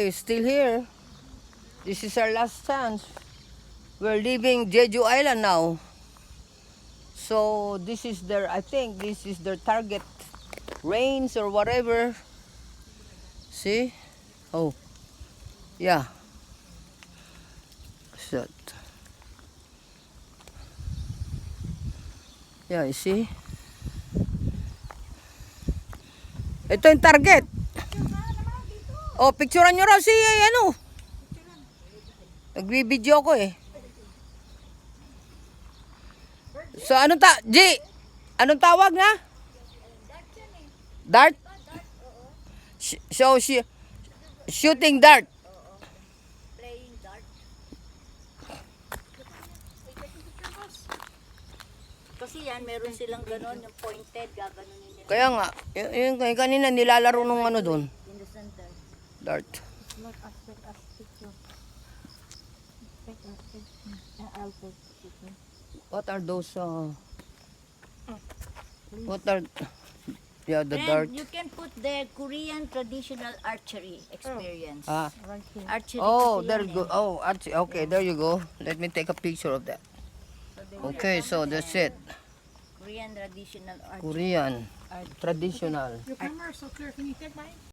Still here. This is our last chance. We're leaving Jeju Island now. So this is their, I think this is their target range or whatever. See? Oh, yeah. So, yeah, you see? Ito yung target. Oh, picturean nyo raw si ano. Nagbibideo ko eh. So anong anong tawag na? Dart? So shooting dart. Playing dart. Kasi yan, meron silang ganon, yung pointed, gaganunin nila. Kaya nga, yung kanina nilalaro nung ano doon. In the center. Dart. Not aspect as picture. I'll take picture. What are those what are the Then dart? you can put the Korean traditional archery experience. Right here. Archery Oh, kasi there yan you go. eh. Oh, okay, there you go. Let me take a picture of that. Okay, so that's it. Korean traditional archery. Korean traditional. Your camera is so clear. Can you take mine?